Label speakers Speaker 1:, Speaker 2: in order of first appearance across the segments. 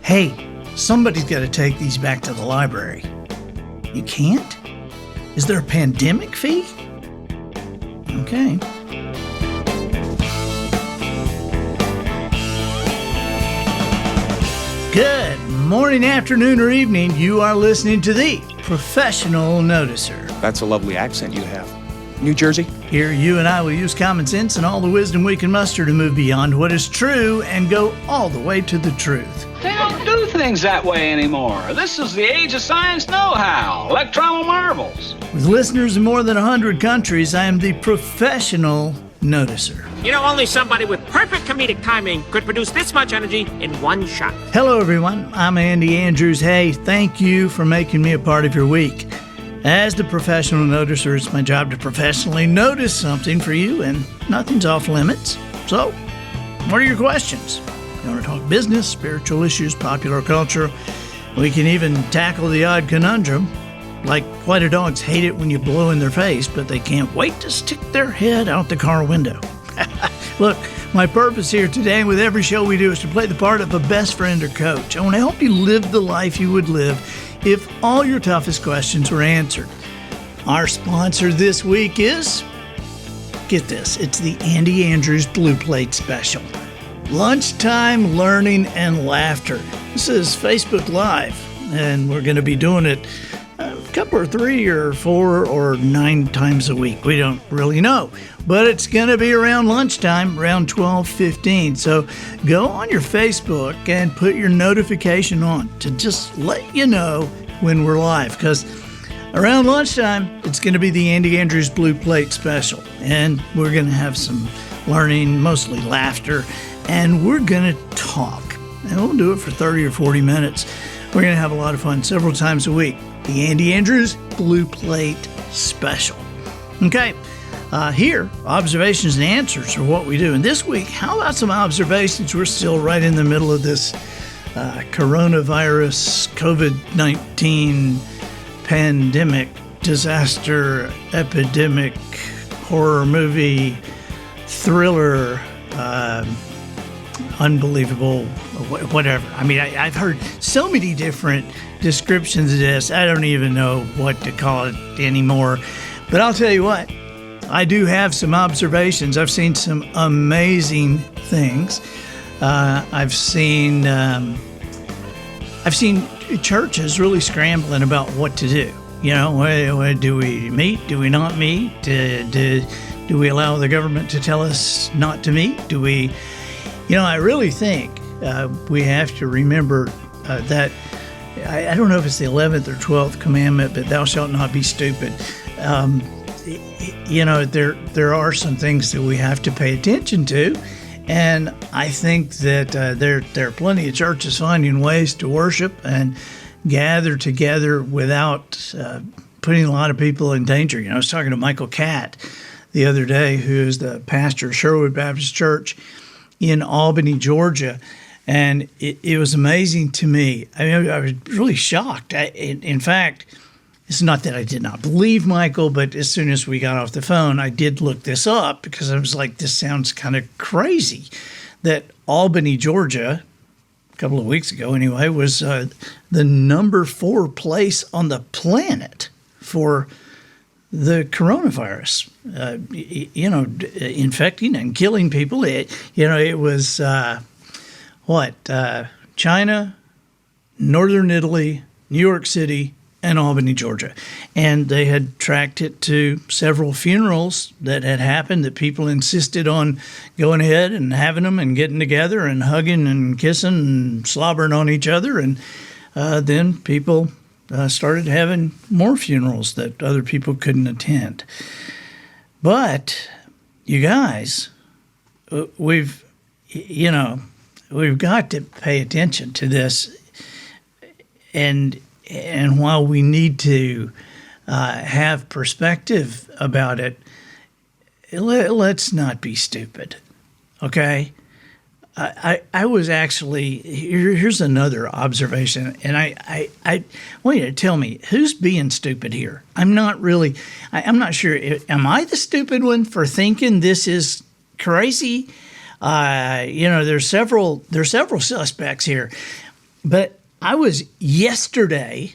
Speaker 1: Hey, somebody's got to take these back to the library. You can't? Is there a pandemic fee? Okay. Good morning, afternoon, or evening. You are listening to the Professional Noticer.
Speaker 2: That's a lovely accent you have. New Jersey?
Speaker 1: Here, you and I will use common sense and all the wisdom we can muster to move beyond what is true and go all the way to the truth.
Speaker 3: They don't do things that way anymore. This is the age of science know-how, electron marvels.
Speaker 1: With listeners in more than 100 countries, I am the Professional Noticer.
Speaker 4: You know, only somebody with perfect comedic timing could produce this much energy in one shot.
Speaker 1: Hello, everyone. I'm Andy Andrews. Hey, thank you for making me a part of your week. As the Professional Noticer, it's my job to professionally notice something for you, and nothing's off limits. So, what are your questions? You want to talk business, spiritual issues, popular culture? We can even tackle the odd conundrum, like why do dogs hate it when you blow in their face, but they can't wait to stick their head out the car window? Look, my purpose here today and with every show we do is to play the part of a best friend or coach. I want to help you live the life you would live if all your toughest questions were answered. Our sponsor this week is, get this, it's the Andy Andrews Blue Plate Special. Lunchtime learning and laughter. This is Facebook Live, and we're going to be doing it a couple or 3 or 4 or 9 times a week. We don't really know, but it's going to be around lunchtime, around 12:15. So go on your Facebook and put your notification on to just let you know when we're live, because around lunchtime, it's going to be the Andy Andrews Blue Plate Special, and we're going to have some learning, mostly laughter, and we're going to talk, and we'll do it for 30 or 40 minutes. We're going to have a lot of fun several times a week. The Andy Andrews Blue Plate Special. Okay, here, observations and answers are what we do. And this week, how about some observations? We're still right in the middle of this coronavirus, COVID-19 pandemic, disaster, epidemic, horror movie, thriller, unbelievable, whatever. I mean, I've heard so many different descriptions of this. I don't even know what to call it anymore. But I'll tell you what, I do have some observations. I've seen some amazing things. I've seen churches really scrambling about what to do. You know, do we meet? Do we not meet? Do we allow the government to tell us not to meet? Do we? You know, I really think we have to remember that, I don't know if it's the 11th or 12th commandment, but thou shalt not be stupid. You know, there are some things that we have to pay attention to, and I think that there are plenty of churches finding ways to worship and gather together without putting a lot of people in danger. You know, I was talking to Michael Catt the other day, who is the pastor of Sherwood Baptist Church in Albany, Georgia, and it was amazing to me. I mean, I was really shocked. In fact, it's not that I did not believe Michael, but as soon as we got off the phone, I did look this up because I was like, this sounds kind of crazy that Albany, Georgia, a couple of weeks ago anyway, was the number 4 place on the planet for the coronavirus, infecting and killing people. It was China, Northern Italy, New York City, and Albany, Georgia. And they had tracked it to several funerals that had happened that people insisted on going ahead and having them and getting together and hugging and kissing and slobbering on each other. And then people started having more funerals that other people couldn't attend. But you guys, we've got to pay attention to this, and while we need to have perspective about it, let's not be stupid, okay? I was actually, here's another observation, and I want you to tell me, who's being stupid here? I'm not sure. Am I the stupid one for thinking this is crazy? There's several suspects here. But I was yesterday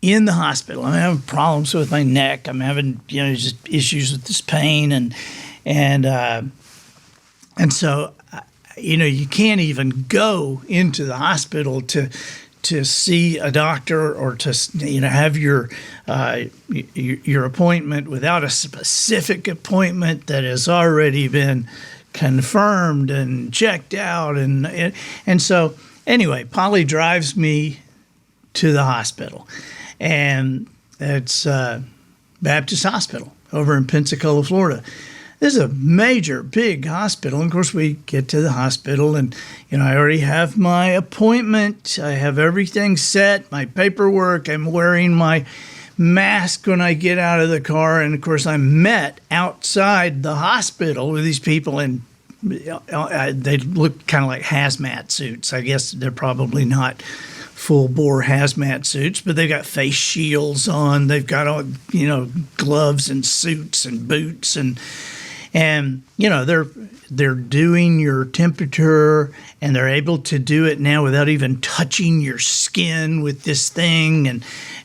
Speaker 1: in the hospital. I'm having problems with my neck. I'm having, just issues with this pain, and so, you can't even go into the hospital to see a doctor or to have your appointment without a specific appointment that has already been confirmed and checked out, and so anyway, Polly drives me to the hospital, and it's Baptist Hospital over in Pensacola, Florida. This is a major, big hospital. And of course, we get to the hospital, and I already have my appointment. I have everything set, my paperwork. I'm wearing my mask when I get out of the car, and of course, I'm met outside the hospital with these people, and they look kind of like hazmat suits. I guess they're probably not full-bore hazmat suits, but they've got face shields on. They've got all, gloves and suits and boots, and they're doing your temperature, and they're able to do it now without even touching your skin with this thing,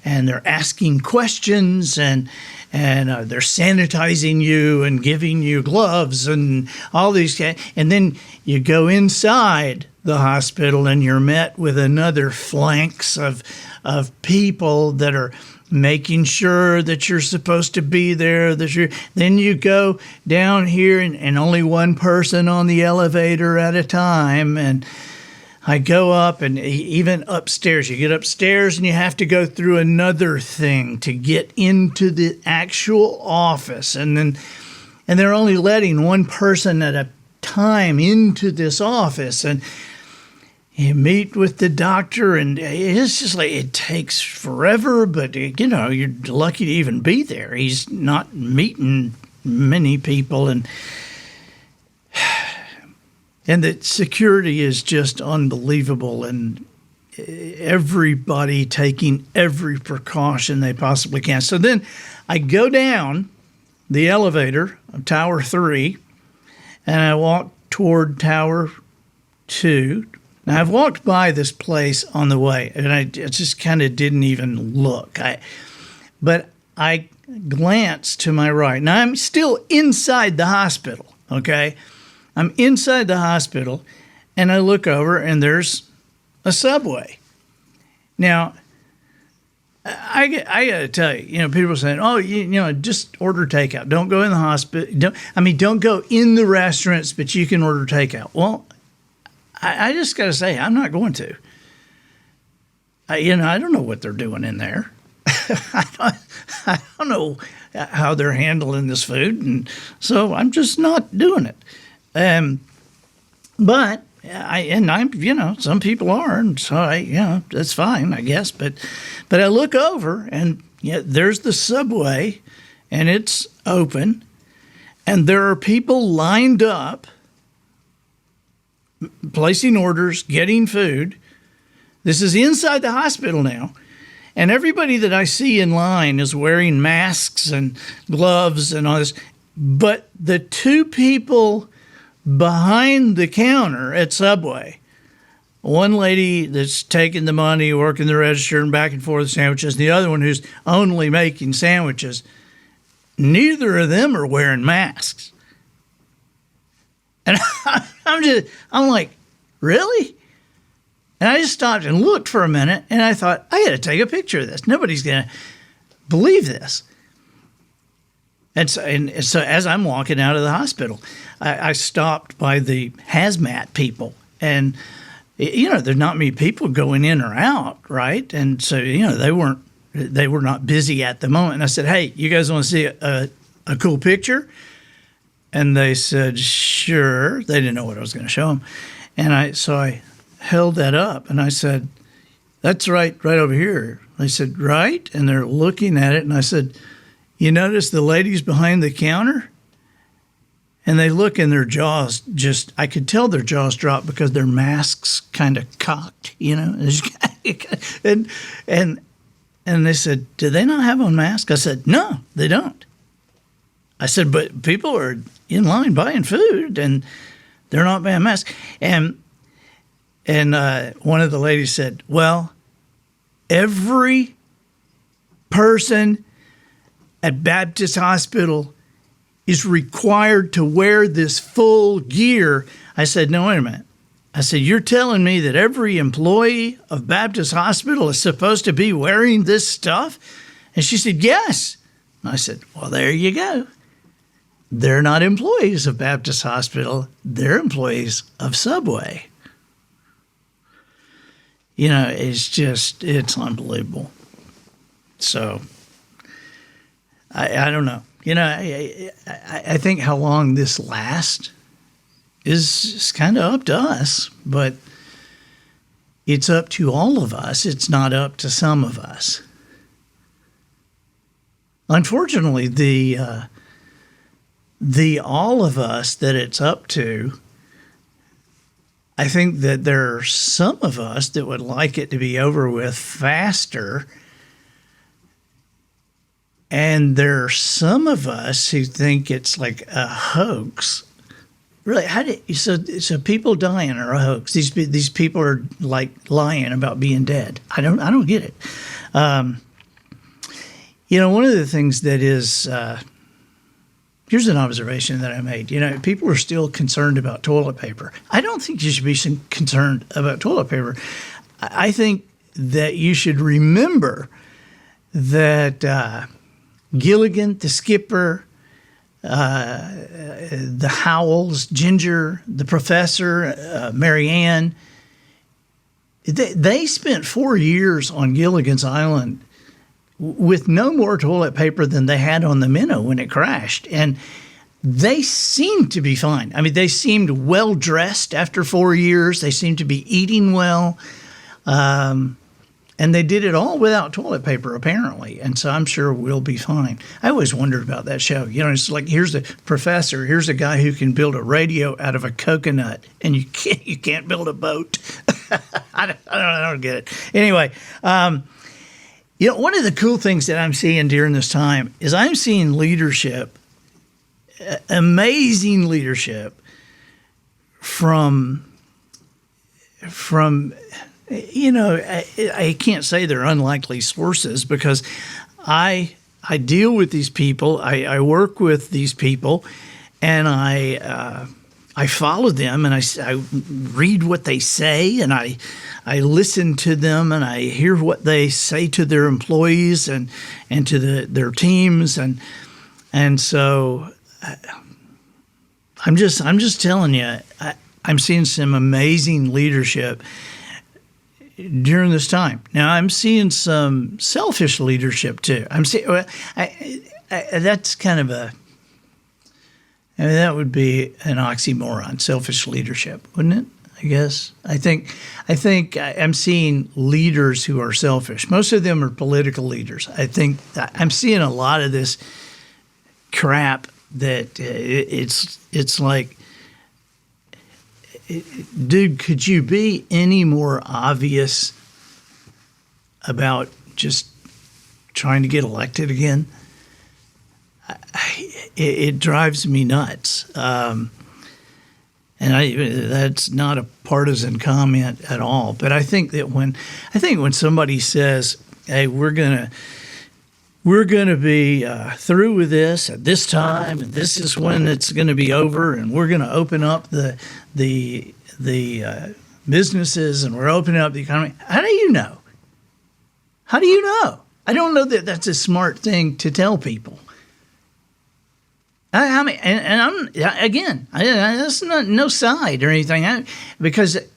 Speaker 1: and they're asking questions, and they're sanitizing you and giving you gloves and all these, and then you go inside the hospital and you're met with another flanks of people that are making sure that you're supposed to be there. Then you go down here and only one person on the elevator at a time. And I go up, and even upstairs, you get upstairs and you have to go through another thing to get into the actual office. And they're only letting one person at a time into this office. And you meet with the doctor, and it's just like it takes forever, but, you're lucky to even be there. He's not meeting many people, and the security is just unbelievable, and everybody taking every precaution they possibly can. So then I go down the elevator of Tower 3, and I walk toward Tower 2. Now, I've walked by this place on the way, and I just kind of didn't even look. But I glanced to my right. Now, I'm still inside the hospital, okay? I'm inside the hospital, and I look over, and there's a Subway. Now, I got to tell you, people are saying, oh, just order takeout. Don't go in the hospital. Don't go in the restaurants, but you can order takeout. Well, I just got to say, I'm not going to. I don't know what they're doing in there. I don't know how they're handling this food, and so I'm just not doing it. But I'm, some people are, and so that's fine, I guess. But I look over, and there's the Subway, and it's open, and there are people lined up, placing orders, getting food. This is inside the hospital now. And everybody that I see in line is wearing masks and gloves and all this. But the two people behind the counter at Subway, one lady that's taking the money, working the register and back and forth sandwiches, the other one who's only making sandwiches, neither of them are wearing masks. And I'm like, really? And I just stopped and looked for a minute, and I thought, I got to take a picture of this. Nobody's going to believe this. And so as I'm walking out of the hospital, I stopped by the hazmat people, and there's not many people going in or out, right? And so they were not busy at the moment. And I said, hey, you guys want to see a cool picture? And they said, sure. They didn't know what I was going to show them. And I held that up, and I said, that's right over here. They said, right? And they're looking at it, and I said, you notice the ladies behind the counter? And they look, and their jaws I could tell their jaws dropped because their masks kind of cocked, and they said, do they not have on masks? I said, no, they don't. I said, but people are in line buying food, and they're not buying masks. And And one of the ladies said, well, every person at Baptist Hospital is required to wear this full gear. I said, no, wait a minute. I said, you're telling me that every employee of Baptist Hospital is supposed to be wearing this stuff? And she said, yes. And I said, well, there you go. They're not employees of Baptist Hospital. They're employees of Subway. You know, it's unbelievable. So I don't know. You know, I think how long this lasts is kind of up to us, but it's up to all of us. It's not up to some of us. Unfortunately, the all of us that it's up to, I think that there are some of us that would like it to be over with faster. And there are some of us who think it's like a hoax. Really, so people dying are a hoax. These people are like lying about being dead. I don't get it. You know, one of the things that is here's an observation that I made. You know, people are still concerned about toilet paper. I don't think you should be concerned about toilet paper. I think that you should remember that Gilligan, the skipper, the Howells, Ginger, the professor, Mary Ann, they spent 4 years on Gilligan's Island with no more toilet paper than they had on the Minnow when it crashed. And they seemed to be fine. I mean, they seemed well dressed after 4 years. They seemed to be eating well. And they did it all without toilet paper, apparently. And so I'm sure we'll be fine. I always wondered about that show. You know, it's like, here's a professor, here's a guy who can build a radio out of a coconut, and you can't build a boat. I don't get it. Anyway, you know, one of the cool things that I'm seeing during this time is I'm seeing leadership, amazing leadership from you know, I can't say they're unlikely sources because I deal with these people, I work with these people, and I follow them, and I read what they say, and I listen to them, and I hear what they say to their employees and to their teams, and so I'm just telling you, I'm seeing some amazing leadership during this time. Now, I'm seeing some selfish leadership too. I'm seeing that's kind of that would be an oxymoron, selfish leadership, wouldn't it? I guess. I think I'm seeing leaders who are selfish. Most of them are political leaders. I think I'm seeing a lot of this crap that it's like, dude, could you be any more obvious about just trying to get elected again? It drives me nuts. And that's not a partisan comment at all. But I think that when somebody says, "Hey, we're gonna be through with this at this time, and this is when it's going to be over, and we're going to open up the businesses, and we're opening up the economy." How do you know? How do you know? I don't know that that's a smart thing to tell people. I mean, and I'm again, that's not no side or anything, because it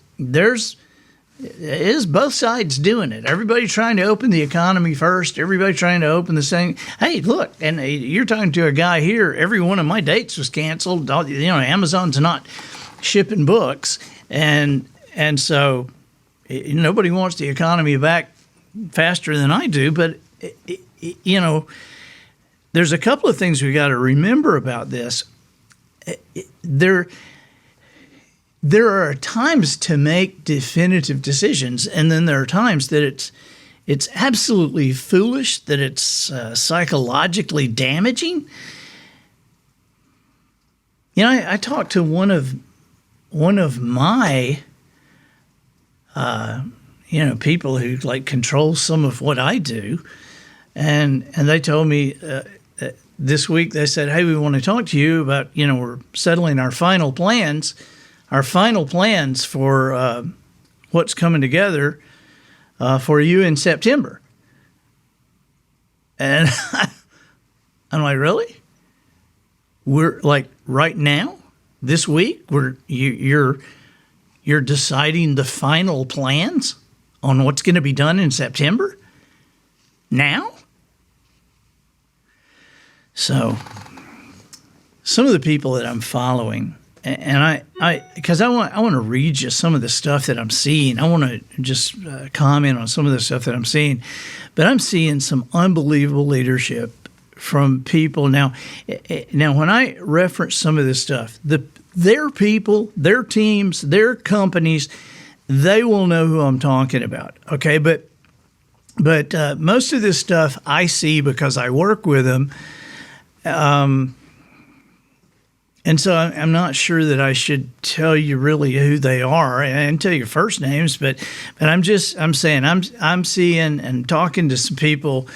Speaker 1: is both sides doing it. Everybody trying to open the economy first. Everybody trying to open the same. Hey, look, and you're talking to a guy here. Every one of my dates was canceled. You know, Amazon's not shipping books, and so nobody wants the economy back faster than I do. But you know, there's a couple of things we got to remember about this. There are times to make definitive decisions, and then there are times that it's absolutely foolish, that it's psychologically damaging. You know, I talked to one of my people who like control some of what I do. And they told me this week, they said, hey, we want to talk to you about, we're settling our final plans for what's coming together for you in September. And I'm like, really? We're like right now, this week, you're deciding the final plans on what's going to be done in September? Now? So, some of the people that I'm following, and because I want to read you some of the stuff that I'm seeing. I want to just comment on some of the stuff that I'm seeing, but I'm seeing some unbelievable leadership from people now. When I reference some of this stuff, their people, their teams, their companies, they will know who I'm talking about. Okay, but most of this stuff I see because I work with them. And so I'm not sure that I should tell you really who they are and tell you first names, but I'm saying I'm seeing and talking to some people.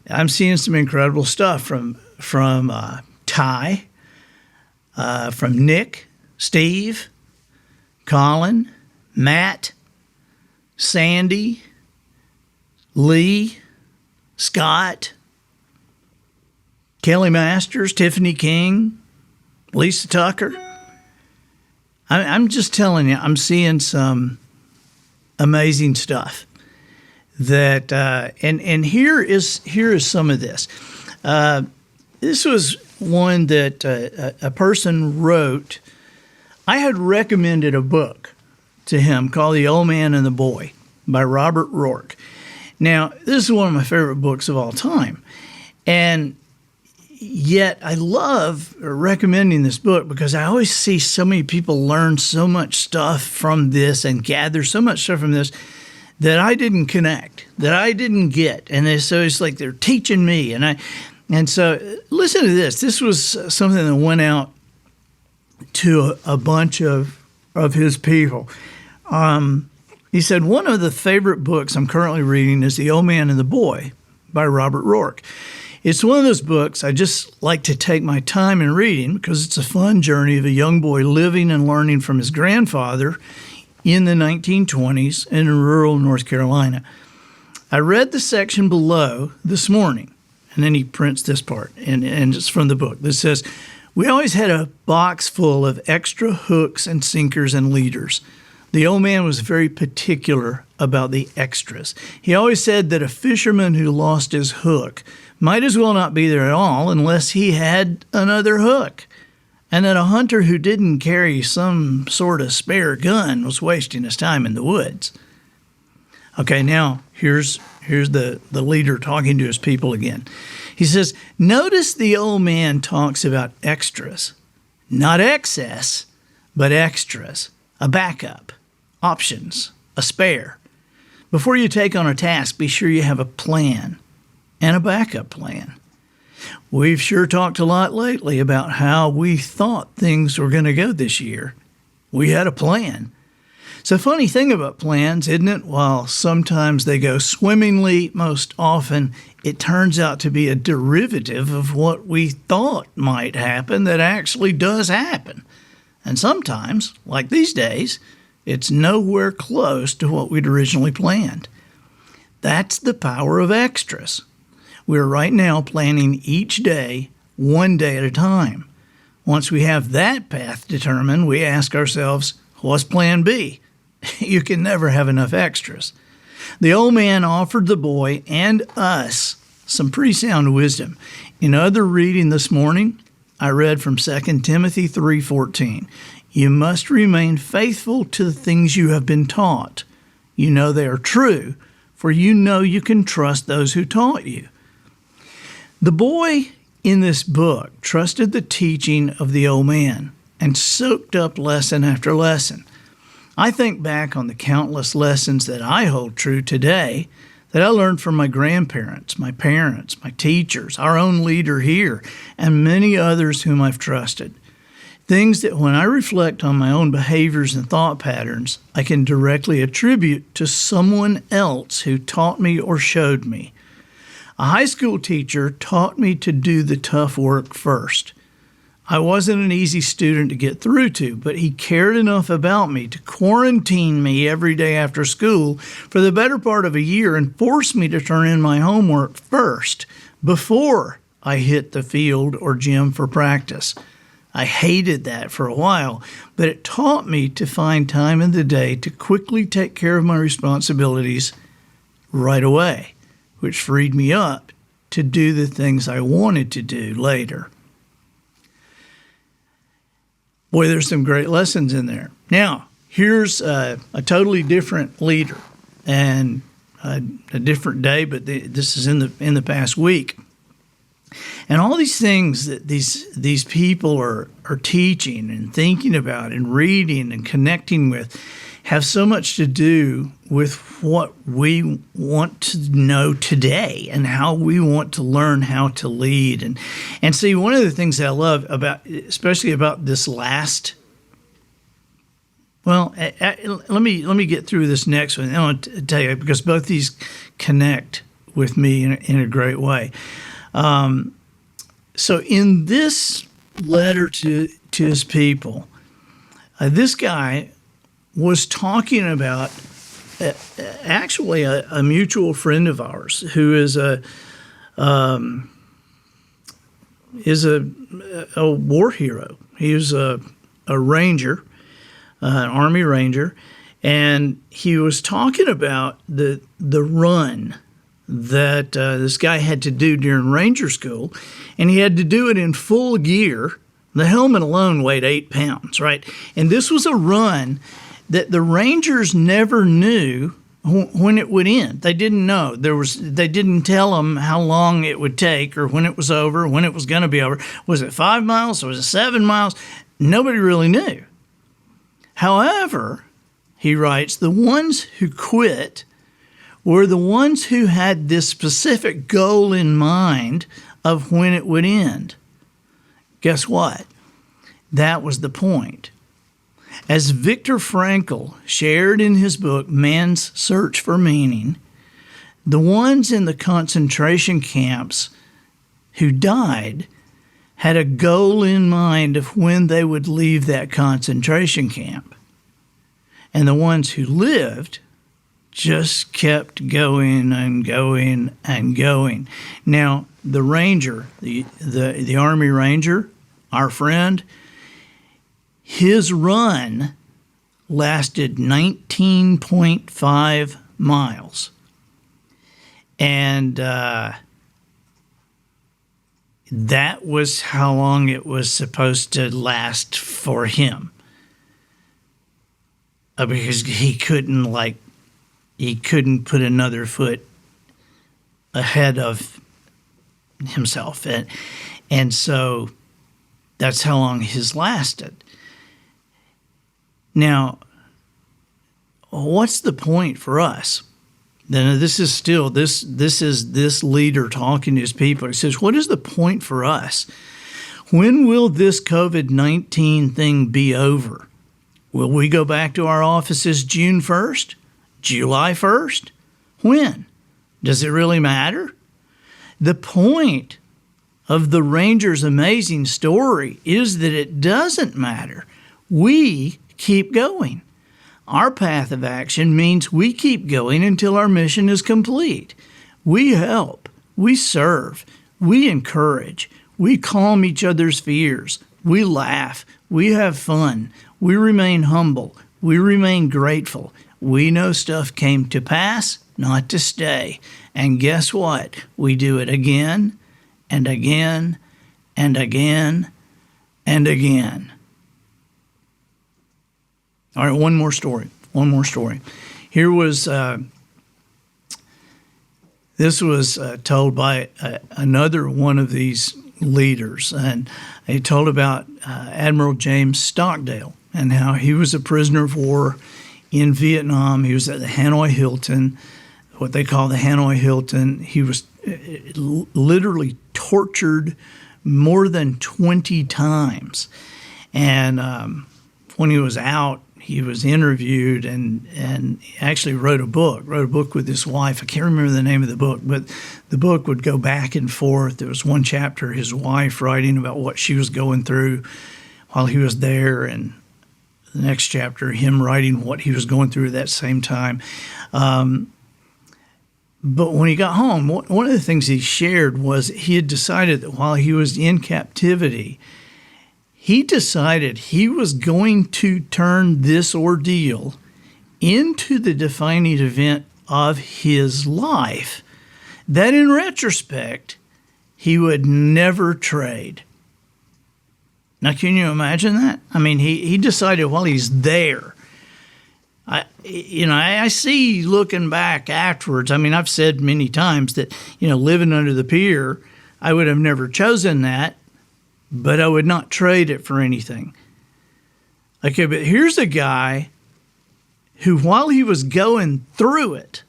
Speaker 1: I'm seeing some incredible stuff from Ty, from Nick, Steve, Colin, Matt, Sandy, Lee, Scott, Kelly Masters, Tiffany King, Lisa Tucker. I'm just telling you, I'm seeing some amazing stuff. That and here is some of this. This was one that a person wrote. I had recommended a book to him called The Old Man and the Boy by Robert Rourke. Now, this is one of my favorite books of all time. And yet I love recommending this book because I always see so many people learn so much stuff from this and gather so much stuff from this that I didn't connect, that I didn't get. And so it's like they're teaching me. And so listen to this. This was something that went out to a bunch of his people. He said, one of the favorite books I'm currently reading is The Old Man and the Boy by Robert Rourke. It's one of those books I just like to take my time in reading because it's a fun journey of a young boy living and learning from his grandfather in the 1920s in rural North Carolina. I read the section below this morning, and then he prints this part, and it's from the book. This says, we always had a box full of extra hooks and sinkers and leaders. The old man was very particular about the extras. He always said that a fisherman who lost his hook might as well not be there at all unless he had another hook, and that a hunter who didn't carry some sort of spare gun was wasting his time in the woods. Okay, now here's the leader talking to his people again. He says, notice the old man talks about extras, not excess, but extras, a backup, options, a spare. Before you take on a task, be sure you have a plan and a backup plan. We've sure talked a lot lately about how we thought things were going to go this year. We had a plan. It's a funny thing about plans, isn't it? While sometimes they go swimmingly, most often it turns out to be a derivative of what we thought might happen that actually does happen. And sometimes, like these days, it's nowhere close to what we'd originally planned. That's the power of extras. We're right now planning each day, one day at a time. Once we have that path determined, we ask ourselves, what's plan B? You can never have enough extras. The old man offered the boy and us some pretty sound wisdom. In other reading this morning, I read from 2 Timothy 3:14. You must remain faithful to the things you have been taught. You know they are true, for you know you can trust those who taught you. The boy in this book trusted the teaching of the old man and soaked up lesson after lesson. I think back on the countless lessons that I hold true today that I learned from my grandparents, my parents, my teachers, our own leader here, and many others whom I've trusted. Things that when I reflect on my own behaviors and thought patterns, I can directly attribute to someone else who taught me or showed me. A high school teacher taught me to do the tough work first. I wasn't an easy student to get through to, but he cared enough about me to quarantine me every day after school for the better part of a year and force me to turn in my homework first before I hit the field or gym for practice. I hated that for a while, but it taught me to find time in the day to quickly take care of my responsibilities right away, which freed me up to do the things I wanted to do later. Boy, there's some great lessons in there. Now, here's a totally different leader and a different day, but this is in the past week. And all these things that these people are teaching and thinking about and reading and connecting with have so much to do with what we want to know today and how we want to learn how to lead. And see, one of the things that I love about, especially about this last, well, let me get through this next one. I want to tell you, because both these connect with me in a great way. So in this letter to his people, this guy was talking about actually a mutual friend of ours who is a war hero. He was a ranger, an Army Ranger, and he was talking about the run that this guy had to do during Ranger School, and he had to do it in full gear. The helmet alone weighed 8 pounds, right? And this was a run that the Rangers never knew when it would end. They didn't know. They didn't tell them how long it would take or when it was over, when it was going to be over. Was it 5 miles or was it 7 miles? Nobody really knew. However, he writes, the ones who quit were the ones who had this specific goal in mind of when it would end. Guess what? That was the point. As Viktor Frankl shared in his book, Man's Search for Meaning, the ones in the concentration camps who died had a goal in mind of when they would leave that concentration camp. And the ones who lived just kept going and going and going. Now, the Ranger, the Army Ranger, our friend, his run lasted 19.5 miles. And that was how long it was supposed to last for him. Because he couldn't put another foot ahead of himself. And so that's how long his lasted. Now, what's the point for us? Then this is still this is this leader talking to his people. He says, what is the point for us? When will this COVID-19 thing be over? Will we go back to our offices June 1st? July 1st? When? Does it really matter? The point of the Ranger's amazing story is that it doesn't matter. We keep going. Our path of action means we keep going until our mission is complete. We help, we serve, we encourage, we calm each other's fears, we laugh, we have fun, we remain humble, we remain grateful. We know stuff came to pass, not to stay. And guess what? We do it again and again and again and again. All right, one more story. Here was, this was told by another one of these leaders, and he told about Admiral James Stockdale and how he was a prisoner of war in Vietnam. He was at the Hanoi Hilton, what they call the Hanoi Hilton. He was literally tortured more than 20 times. And when he was out, he was interviewed and actually wrote a book with his wife. I can't remember the name of the book, but the book would go back and forth. There was one chapter, his wife writing about what she was going through while he was there, and the next chapter, him writing what he was going through at that same time. But when he got home, one of the things he shared was he had decided that while he was in captivity, he decided he was going to turn this ordeal into the defining event of his life, that in retrospect, he would never trade. Now, can you imagine that? I mean, he decided while he's there. I see looking back afterwards, I mean, I've said many times that, living under the pier, I would have never chosen that, but I would not trade it for anything. Okay, but here's a guy who, while he was going through it,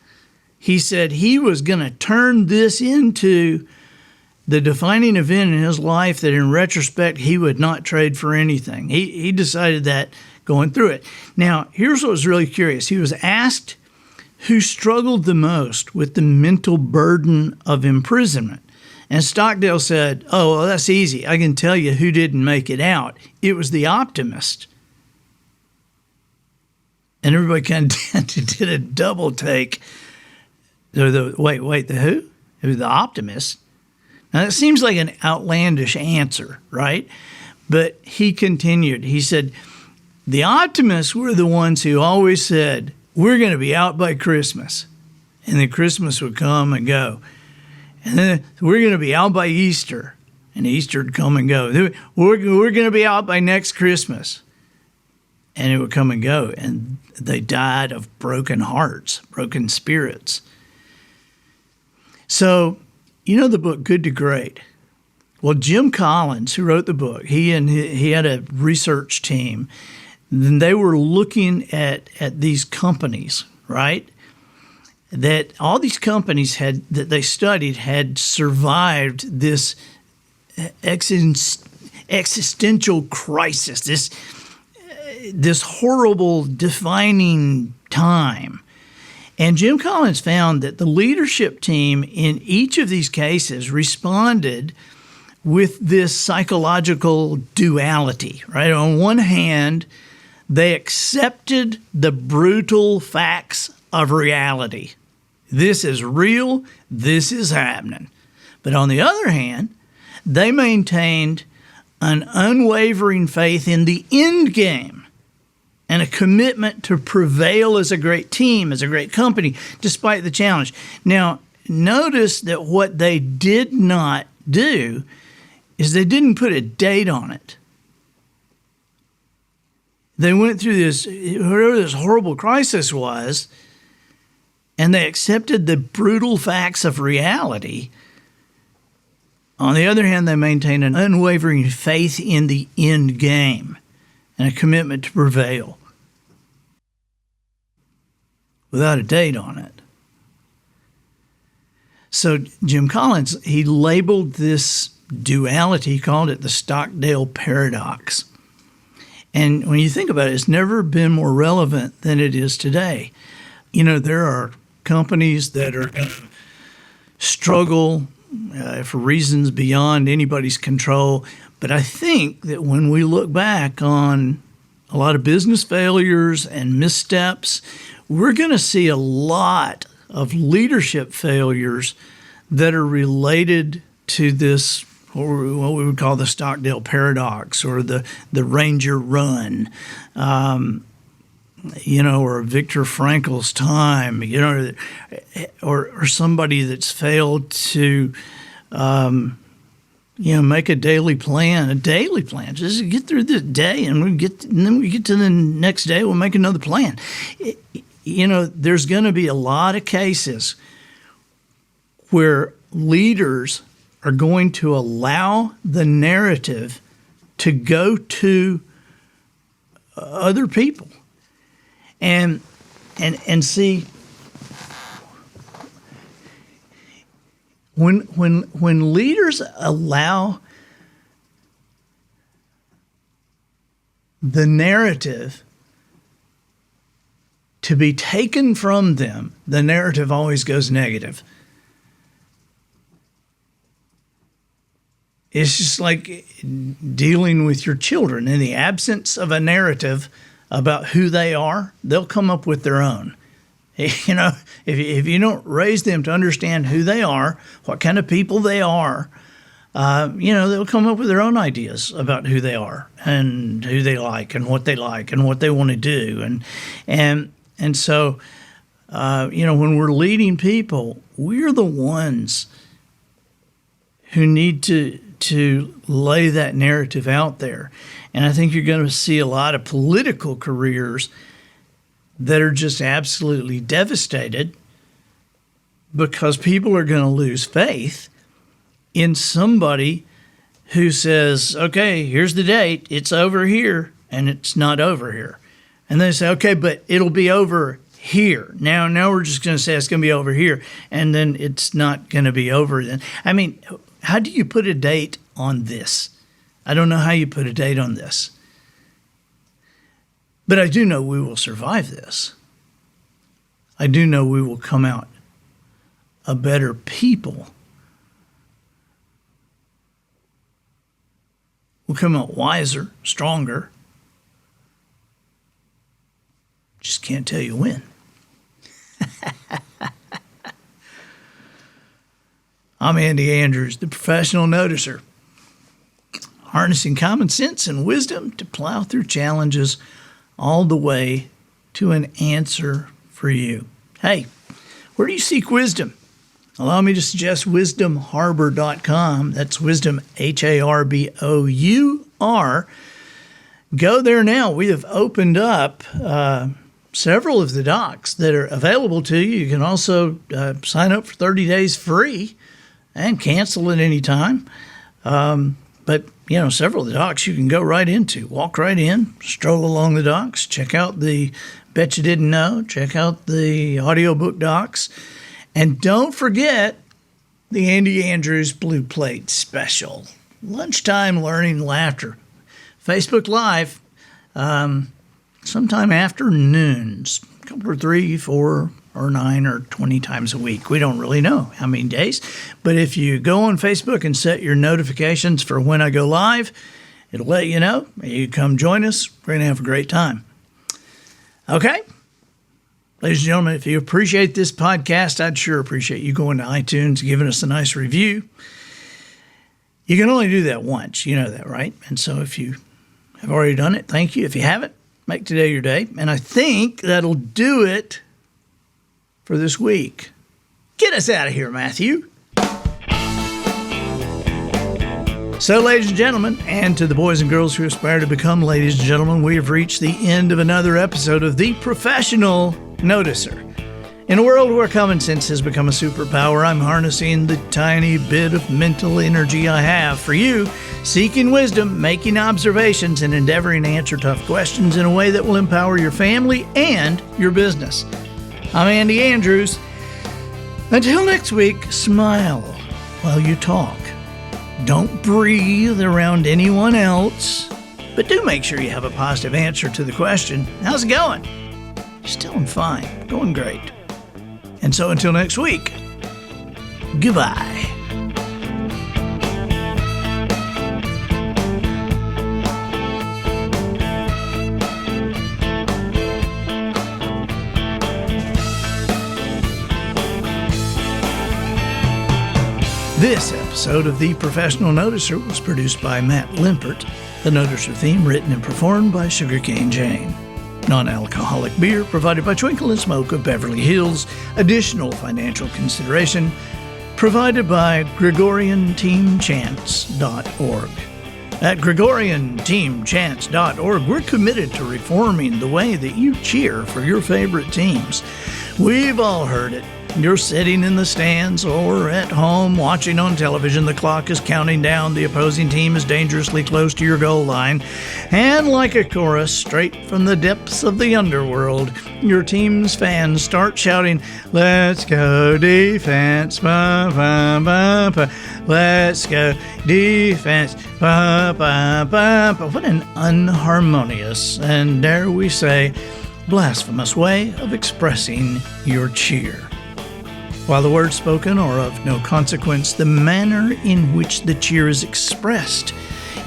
Speaker 1: he said he was going to turn this into the defining event in his life that in retrospect he would not trade for anything. He decided that going through it. Now, here's what was really curious. He was asked who struggled the most with the mental burden of imprisonment. And Stockdale said, oh, well, that's easy. I can tell you who didn't make it out. It was the optimist. And everybody kind of did a double take. Wait, the who? It was the optimist. Now, that seems like an outlandish answer, right? But he continued. He said, the optimists were the ones who always said, we're going to be out by Christmas. And then Christmas would come and go. And then we're going to be out by Easter. And Easter would come and go. We're going to be out by next Christmas. And it would come and go. And they died of broken hearts, broken spirits. So, the book Good to Great. Well, Jim Collins, who wrote the book, he had a research team. And they were looking at these companies, right? That all these companies that they studied had survived this existential crisis, this horrible defining time. And Jim Collins found that the leadership team in each of these cases responded with this psychological duality, right? On one hand, they accepted the brutal facts of reality. This is real. This is happening. But on the other hand, they maintained an unwavering faith in the end game and a commitment to prevail as a great team, as a great company, despite the challenge. Now, notice that what they did not do is they didn't put a date on it. They went through this, whatever this horrible crisis was, and they accepted the brutal facts of reality. On the other hand, they maintained an unwavering faith in the end game and a commitment to prevail without a date on it. So Jim Collins, he labeled this duality, he called it the Stockdale Paradox. And when you think about it, it's never been more relevant than it is today. There are companies that are going to struggle for reasons beyond anybody's control. But I think that when we look back on a lot of business failures and missteps, we're going to see a lot of leadership failures that are related to this, what we would call the Stockdale Paradox or the Ranger Run, or Viktor Frankl's time, or somebody that's failed to, make a daily plan. Just get through this day, and then we get to the next day, we'll make another plan. There's going to be a lot of cases where leaders are going to allow the narrative to go to other people. And see, when leaders allow the narrative to be taken from them, the narrative always goes negative. It's just like dealing with your children. In the absence of a narrative about who they are, they'll come up with their own. You know, if you don't raise them to understand who they are, what kind of people they are, they'll come up with their own ideas about who they are and who they like and what they want to do. And so, when we're leading people, we're the ones who need to lay that narrative out there. And I think you're going to see a lot of political careers that are just absolutely devastated because people are going to lose faith in somebody who says, okay, here's the date, it's over here, and it's not over here. And they say, okay, but it'll be over here. Now we're just going to say it's going to be over here, and then it's not going to be over then. I mean, how do you put a date on this? I don't know how you put a date on this. But I do know we will survive this. I do know we will come out a better people. We'll come out wiser, stronger. Just can't tell you when. I'm Andy Andrews, the professional noticer, harnessing common sense and wisdom to plow through challenges all the way to an answer for you. Hey, where do you seek wisdom? Allow me to suggest wisdomharbor.com. That's wisdom, Harbor. Go there now. We have opened up several of the docs that are available to you. You can also sign up for 30 days free and cancel at any time. But, several of the docs you can go right into. Walk right in, stroll along the docs, check out the Bet You Didn't Know, check out the audiobook docs. And don't forget the Andy Andrews Blue Plate Special. Lunchtime Learning Laughter. Facebook Live, sometime afternoons, a couple or 3, 4, or 9 or 20 times a week. We don't really know how many days. But if you go on Facebook and set your notifications for when I go live, it'll let you know. You come join us. We're going to have a great time. Okay? Ladies and gentlemen, if you appreciate this podcast, I'd sure appreciate you going to iTunes, giving us a nice review. You can only do that once. You know that, right? And so if you have already done it, thank you. If you haven't, make today your day. And I think that'll do it for this week. Get us out of here, Matthew. So, ladies and gentlemen, and to the boys and girls who aspire to become ladies and gentlemen, we have reached the end of another episode of The Professional Noticer. In a world where common sense has become a superpower, I'm harnessing the tiny bit of mental energy I have for you, seeking wisdom, making observations, and endeavoring to answer tough questions in a way that will empower your family and your business. I'm Andy Andrews. Until next week, smile while you talk. Don't breathe around anyone else, but do make sure you have a positive answer to the question, how's it going? Still fine, going great. And so until next week, goodbye. This episode of The Professional Noticer was produced by Matt Limpert. The Noticer theme written and performed by Sugarcane Jane. Non-alcoholic beer provided by Twinkle and Smoke of Beverly Hills. Additional financial consideration provided by GregorianTeamChants.org. At GregorianTeamChants.org, we're committed to reforming the way that you cheer for your favorite teams. We've all heard it. You're sitting in the stands or at home watching on television. The clock is counting down. The opposing team is dangerously close to your goal line. And like a chorus straight from the depths of the underworld, your team's fans start shouting, "Let's go defense, ba, ba, ba, ba. Let's go defense, ba, ba, ba, ba." What an unharmonious and, dare we say, blasphemous way of expressing your cheer. While the words spoken are of no consequence, the manner in which the cheer is expressed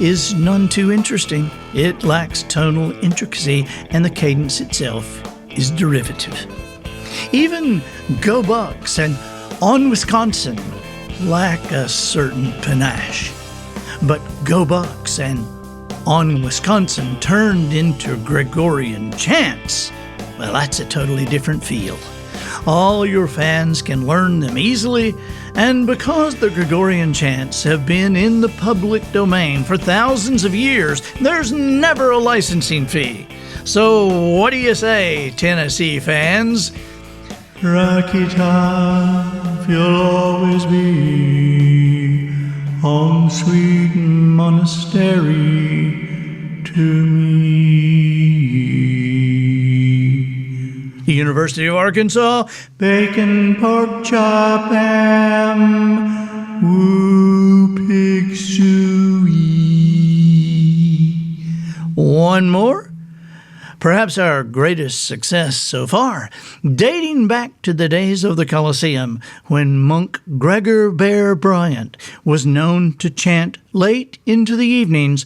Speaker 1: is none too interesting. It lacks tonal intricacy, and the cadence itself is derivative. Even "Go Bucks" and "On Wisconsin" lack a certain panache. But "Go Bucks" and "On Wisconsin" turned into Gregorian chants, well, that's a totally different feel. All your fans can learn them easily, and because the Gregorian chants have been in the public domain for thousands of years, there's never a licensing fee. So what do you say, Tennessee fans? Rocky Top, you'll always be home sweet monastery to me. The University of Arkansas, bacon, pork chop, ham, woo, pig suey. One more? Perhaps our greatest success so far, dating back to the days of the Colosseum, when monk Gregor Bear Bryant was known to chant late into the evenings,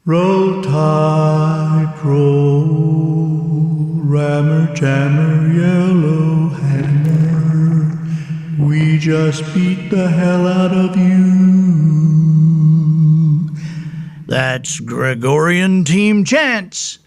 Speaker 1: "Roll Tide, roll, rammer, jammer, yellow hammer, we just beat the hell out of you." That's Gregorian Team Chants.com.